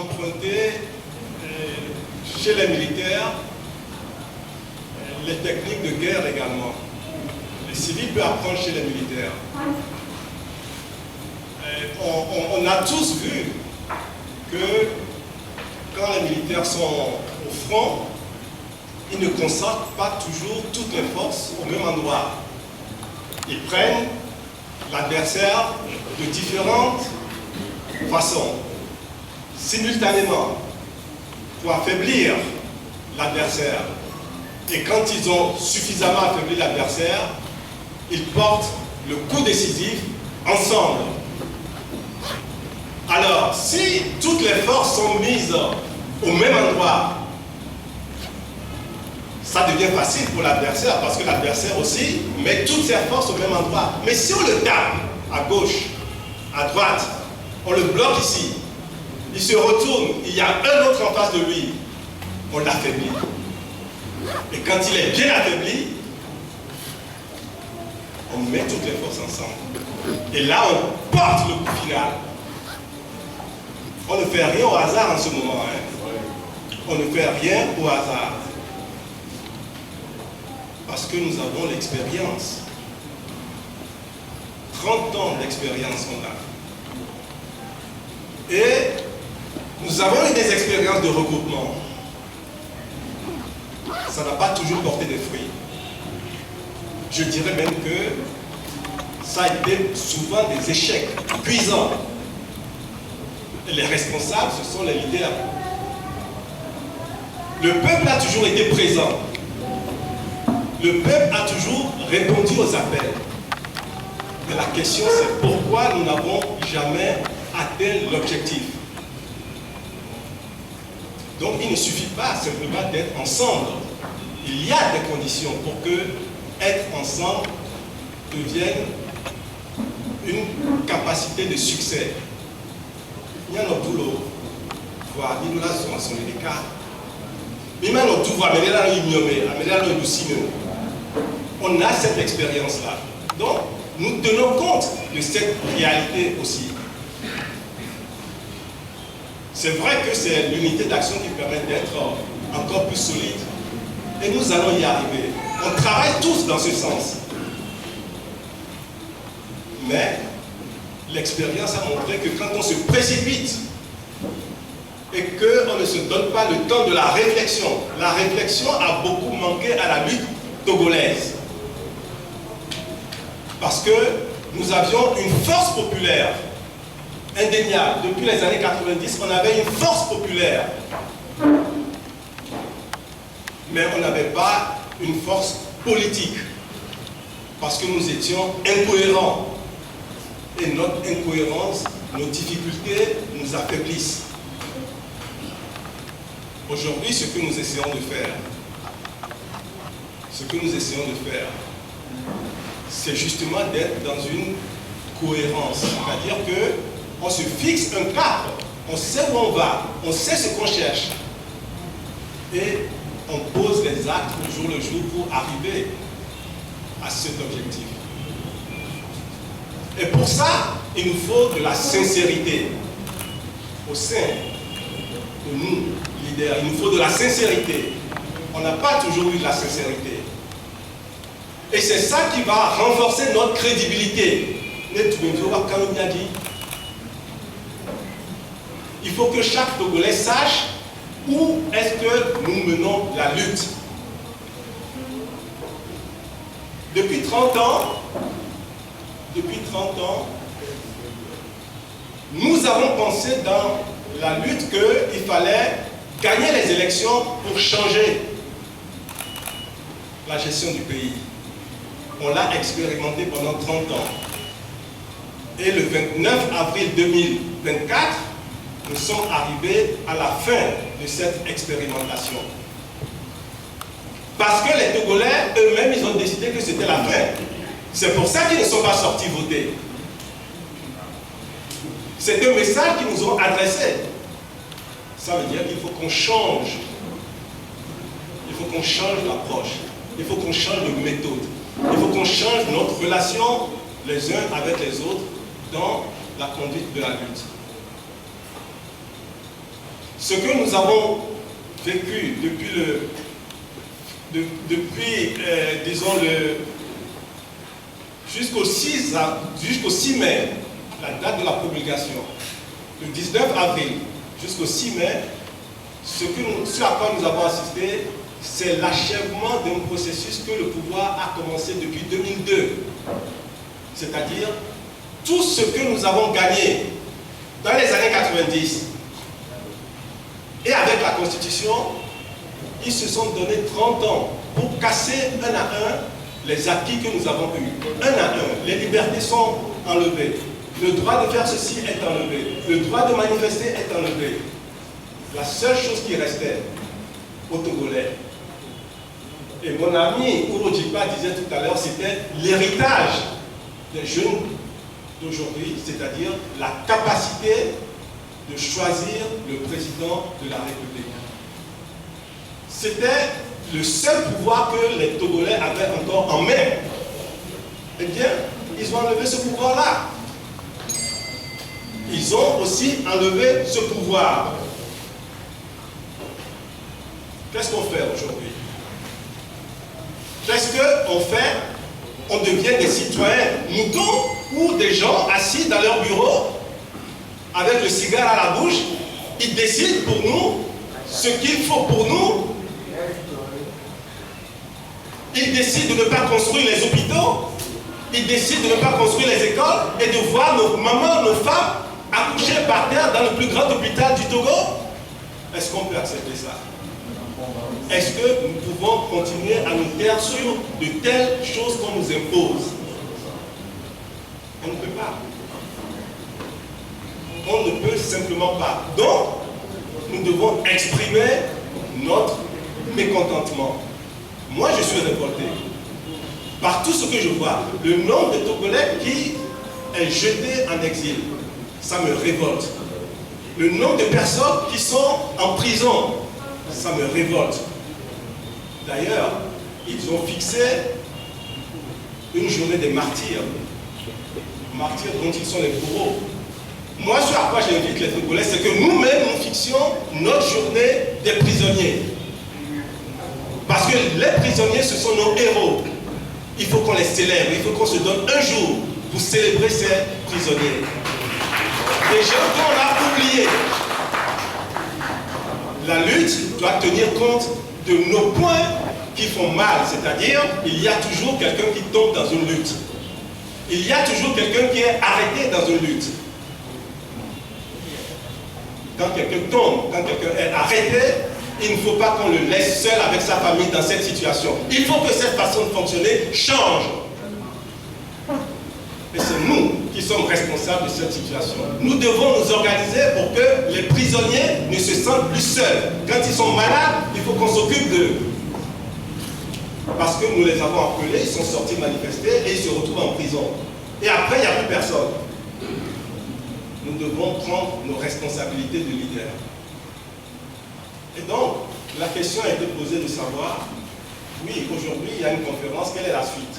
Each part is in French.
emprunter chez les militaires les techniques de guerre également. Les civils peuvent apprendre chez les militaires. On a tous vu que quand les militaires sont au front, ils ne concentrent pas toujours toutes les forces au même endroit. Ils prennent l'adversaire de différentes façons, simultanément, pour affaiblir l'adversaire. Et quand ils ont suffisamment affaibli l'adversaire, ils portent le coup décisif ensemble. Alors, si toutes les forces sont mises au même endroit, ça devient facile pour l'adversaire parce que l'adversaire aussi met toutes ses forces au même endroit. Mais si on le tape à gauche, à droite, on le bloque ici, il se retourne, il y a un autre en face de lui, on l'affaiblit. Et quand il est bien affaibli, on met toutes les forces ensemble. Et là, on porte le coup final. On ne fait rien au hasard en ce moment. On ne fait rien au hasard. Parce que nous avons l'expérience. 30 ans d'expérience qu'on a. Et nous avons eu des expériences de regroupement. Ça n'a pas toujours porté des fruits. Je dirais même que ça a été souvent des échecs cuisants. Et les responsables, ce sont les leaders. Le peuple a toujours été présent. Le peuple a toujours répondu aux appels. Mais la question, c'est pourquoi nous n'avons jamais atteint l'objectif. Donc, il ne suffit pas simplement d'être ensemble. Il y a des conditions pour que être ensemble devienne une capacité de succès. Il y a notre boulot. Voilà, nous là sommes en les cas. Mais maintenant, tout va, mais là, on a cette expérience-là. Donc, nous tenons compte de cette réalité aussi. C'est vrai que c'est l'unité d'action qui permet d'être encore plus solide. Et nous allons y arriver. On travaille tous dans ce sens. Mais l'expérience a montré que quand on se précipite et qu'on ne se donne pas le temps de la réflexion a beaucoup manqué à la lutte togolaise. Parce que nous avions une force populaire indéniable. Depuis les années 90, on avait une force populaire. Mais on n'avait pas une force politique. Parce que nous étions incohérents. Et notre incohérence, nos difficultés nous affaiblissent. Aujourd'hui, ce que nous essayons de faire, c'est justement d'être dans une cohérence. C'est-à-dire qu'on se fixe un cadre, on sait où on va, on sait ce qu'on cherche. Et on pose les actes au jour le jour pour arriver à cet objectif. Et pour ça, il nous faut de la sincérité au sein de nous, leaders. Il nous faut de la sincérité. On n'a pas toujours eu de la sincérité. Et c'est ça qui va renforcer notre crédibilité. Il faut que chaque Togolais sache où est-ce que nous menons la lutte. Depuis 30 ans, nous avons pensé dans la lutte qu'il fallait gagner les élections pour changer la gestion du pays. On l'a expérimenté pendant 30 ans. Et le 29 avril 2024, nous sommes arrivés à la fin de cette expérimentation. Parce que les Togolais, eux-mêmes, ils ont décidé que c'était la fin. C'est pour ça qu'ils ne sont pas sortis voter. C'est un message qu'ils nous ont adressé. Ça veut dire qu'il faut qu'on change. Il faut qu'on change l'approche. Il faut qu'on change de méthode. Il faut qu'on change notre relation les uns avec les autres dans la conduite de la lutte. Ce que nous avons vécu disons, jusqu'au 6 mai, la date de la promulgation, le 19 avril jusqu'au 6 mai, ce à quoi nous avons assisté, c'est l'achèvement d'un processus que le pouvoir a commencé depuis 2002. C'est-à-dire, tout ce que nous avons gagné dans les années 90 et avec la Constitution, ils se sont donné 30 ans pour casser un à un les acquis que nous avons eus. Un à un, les libertés sont enlevées. Le droit de faire ceci est enlevé. Le droit de manifester est enlevé. La seule chose qui restait aux Togolais, et mon ami Ourodjipa disait tout à l'heure, c'était l'héritage des jeunes d'aujourd'hui, c'est-à-dire la capacité de choisir le président de la République. C'était le seul pouvoir que les Togolais avaient encore en main. Eh bien, ils ont enlevé ce pouvoir-là. Ils ont aussi enlevé ce pouvoir. Qu'est-ce qu'on fait aujourd'hui? Qu'est-ce qu'on fait? On devient des citoyens moutons ou des gens assis dans leur bureau avec le cigare à la bouche. Ils décident pour nous ce qu'il faut pour nous. Ils décident de ne pas construire les hôpitaux. Ils décident de ne pas construire les écoles et de voir nos mamans, nos femmes accoucher par terre dans le plus grand hôpital du Togo. Est-ce qu'on peut accepter ça? Est-ce que nous pouvons continuer à nous taire sur de telles choses qu'on nous impose? On ne peut pas. On ne peut simplement pas. Donc, nous devons exprimer notre mécontentement. Moi, je suis révolté par tout ce que je vois. Le nombre de Togolais qui est jeté en exil, ça me révolte. Le nombre de personnes qui sont en prison, ça me révolte. D'ailleurs, ils ont fixé une journée des martyrs. Martyrs dont ils sont les bourreaux. Moi, ce à quoi j'invite les Togolais, c'est que nous-mêmes, nous fixions notre journée des prisonniers. Parce que les prisonniers, ce sont nos héros. Il faut qu'on les célèbre, il faut qu'on se donne un jour pour célébrer ces prisonniers. Des gens qu'on a oubliés. La lutte doit tenir compte de nos points qui font mal, c'est-à-dire il y a toujours quelqu'un qui tombe dans une lutte. Il y a toujours quelqu'un qui est arrêté dans une lutte. Quand quelqu'un tombe, quand quelqu'un est arrêté, il ne faut pas qu'on le laisse seul avec sa famille dans cette situation. Il faut que cette façon de fonctionner change. Et c'est nous qui sommes responsables de cette situation. Nous devons nous organiser pour que les prisonniers ne se sentent plus seuls. Quand ils sont malades, il faut qu'on s'occupe d'eux. Parce que nous les avons appelés, ils sont sortis manifester et ils se retrouvent en prison. Et après, il n'y a plus personne. Nous devons prendre nos responsabilités de leader. Et donc, la question a été posée de savoir, oui, aujourd'hui, il y a une conférence, quelle est la suite?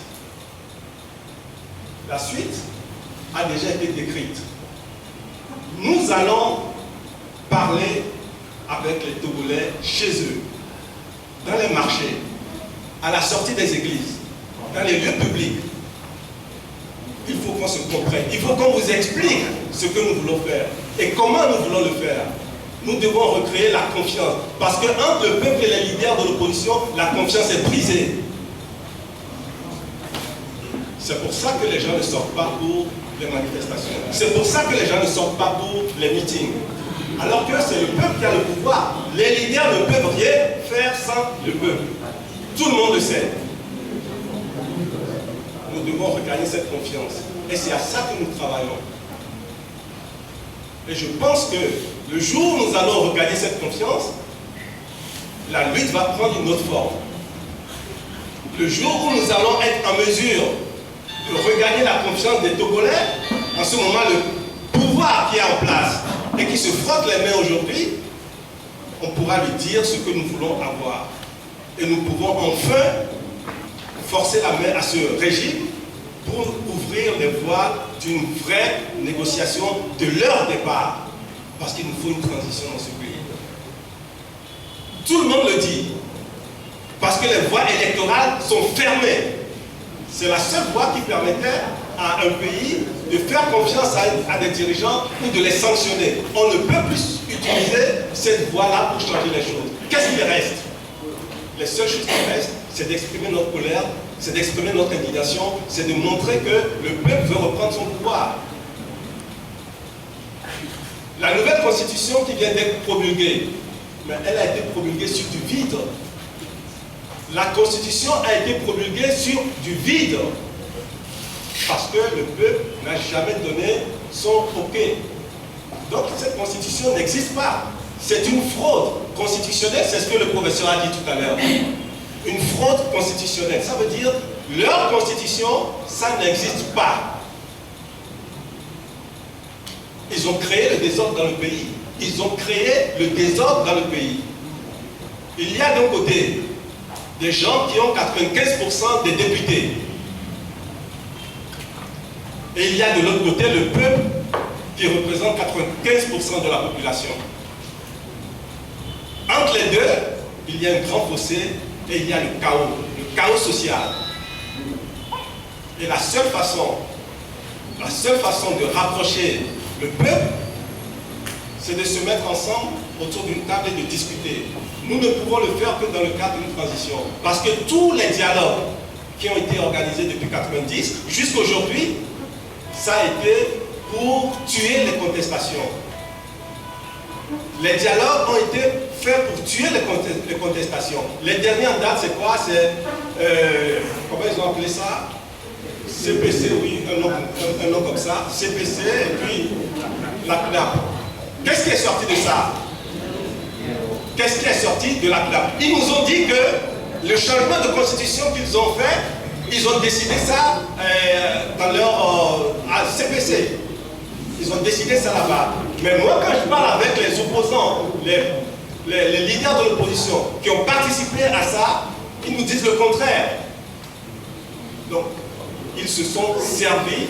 La suite a déjà été décrite. Nous allons parler avec les Togolais chez eux, dans les marchés, à la sortie des églises, dans les lieux publics. Il faut qu'on se comprenne. Il faut qu'on vous explique ce que nous voulons faire et comment nous voulons le faire. Nous devons recréer la confiance. Parce que entre le peuple et les leaders de l'opposition, la confiance est brisée. C'est pour ça que les gens ne sortent pas pour les manifestations. C'est pour ça que les gens ne sortent pas pour les meetings. Alors que c'est le peuple qui a le pouvoir. Les leaders ne peuvent rien faire sans le peuple. Tout le monde le sait. Nous devons regagner cette confiance. Et c'est à ça que nous travaillons. Et je pense que le jour où nous allons regagner cette confiance, la lutte va prendre une autre forme. Le jour où nous allons être en mesure de regagner la confiance des Togolais, en ce moment, le pouvoir qui est en place et qui se frotte les mains aujourd'hui, on pourra lui dire ce que nous voulons avoir. Et nous pouvons enfin forcer la main à ce régime pour ouvrir les voies d'une vraie négociation de leur départ. Parce qu'il nous faut une transition dans ce pays. les voies électorales sont fermées. C'est la seule voie qui permettait à un pays de faire confiance à des dirigeants ou de les sanctionner. On ne peut plus utiliser cette voie-là pour changer les choses. Qu'est-ce qui reste? Les seules choses qui restent, c'est d'exprimer notre colère, c'est d'exprimer notre indignation, c'est de montrer que le peuple veut reprendre son pouvoir. La nouvelle constitution qui vient d'être promulguée, mais elle a été promulguée sur du vide. La constitution a été promulguée sur du vide. Parce que le peuple n'a jamais donné son OK. Donc cette constitution n'existe pas. C'est une fraude constitutionnelle, c'est ce que le professeur a dit tout à l'heure. Une fraude constitutionnelle, ça veut dire leur constitution, ça n'existe pas. Ils ont créé le désordre dans le pays. Ils ont créé le désordre dans le pays. Il y a d'un côté des gens qui ont 95% des députés. Et il y a de l'autre côté le peuple qui représente 95% de la population. Entre les deux, il y a un grand fossé et il y a le chaos social. Et la seule façon de rapprocher le peuple, c'est de se mettre ensemble autour d'une table et de discuter. Nous ne pouvons le faire que dans le cadre d'une transition. Parce que tous les dialogues qui ont été organisés depuis 1990 jusqu'à aujourd'hui, ça a été pour tuer les contestations. Les dialogues ont été faits pour tuer les contestations. Les derniers en date, c'est quoi? C'est, comment ils ont appelé ça? CPC, oui, un nom comme ça. CPC et puis la CNAP. Qu'est-ce qui est sorti de ça? Qu'est-ce qui est sorti de la CNAP? Ils nous ont dit que le changement de constitution qu'ils ont fait, ils ont décidé ça dans leur CPC. Ils ont décidé ça là-bas. Mais moi, quand je parle avec les opposants, les leaders de l'opposition qui ont participé à ça, ils nous disent le contraire. Donc, ils se sont servis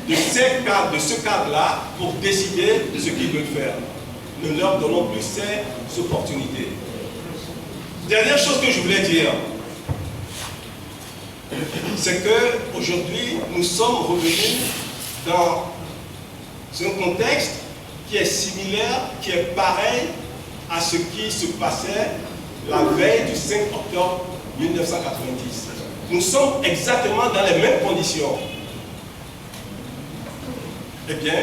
de ce cadre-là pour décider de ce qu'ils veulent faire. Ne leur donnons plus ces opportunités. Dernière chose que je voulais dire, c'est qu'aujourd'hui, nous sommes revenus dans un contexte qui est similaire, qui est pareil à ce qui se passait la veille du 5 octobre 1990. Nous sommes exactement dans les mêmes conditions. Eh bien,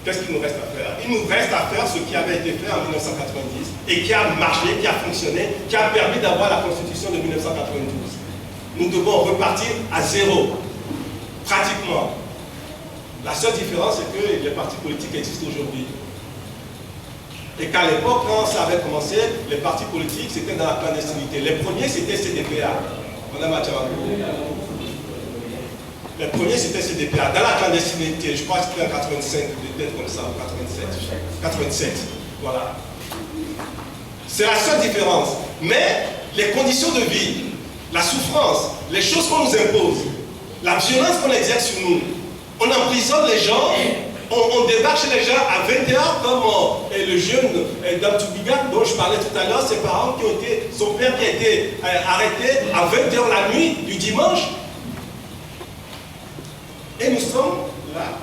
qu'est-ce qu'il nous reste à faire? Il nous reste à faire ce qui avait été fait en 1990 et qui a marché, qui a fonctionné, qui a permis d'avoir la Constitution de 1992. Nous devons repartir à zéro, pratiquement. La seule différence, c'est que les partis politiques existent aujourd'hui. Et qu'à l'époque, quand ça avait commencé, les partis politiques, c'était dans la clandestinité. Les premiers, c'était CDPA. Madame Atchamako. Les premiers, c'était CDPA. Dans la clandestinité, je crois que c'était en 85, peut-être comme ça, ou 87. Voilà. C'est la seule différence. Mais les conditions de vie, la souffrance, les choses qu'on nous impose, la violence qu'on exerce sur nous, on emprisonne les gens, on débarque chez les gens à 21h comme le jeune Damtoubiga dont je parlais tout à l'heure, ses parents qui ont été, son père qui a été arrêté à 20h la nuit du dimanche. Et nous sommes là,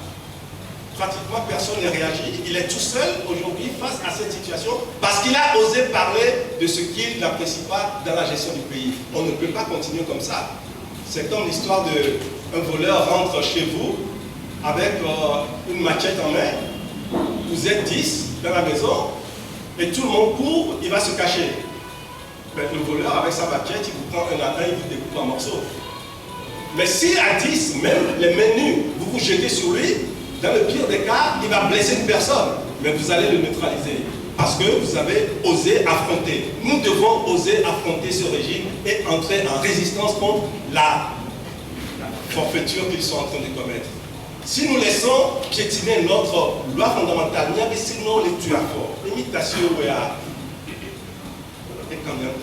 pratiquement personne n'a réagi. Il est tout seul aujourd'hui face à cette situation parce qu'il a osé parler de ce qu'il n'apprécie pas dans la gestion du pays. On ne peut pas continuer comme ça. C'est comme l'histoire d'un voleur rentre chez vous avec une machette en main. Vous êtes 10 dans la maison et tout le monde court, il va se cacher. Mais le voleur avec sa machette, il vous prend un à un, il vous découpe en morceaux. Mais si à 10, même les mains nues, vous vous jetez sur lui, dans le pire des cas, il va blesser une personne. Mais vous allez le neutraliser. Parce que vous avez osé affronter. Nous devons oser affronter ce régime et entrer en résistance contre la forfaiture qu'ils sont en train de commettre. Si nous laissons piétiner notre loi fondamentale, nous avons sinon les tueurs forts. L'imitation, et quand même,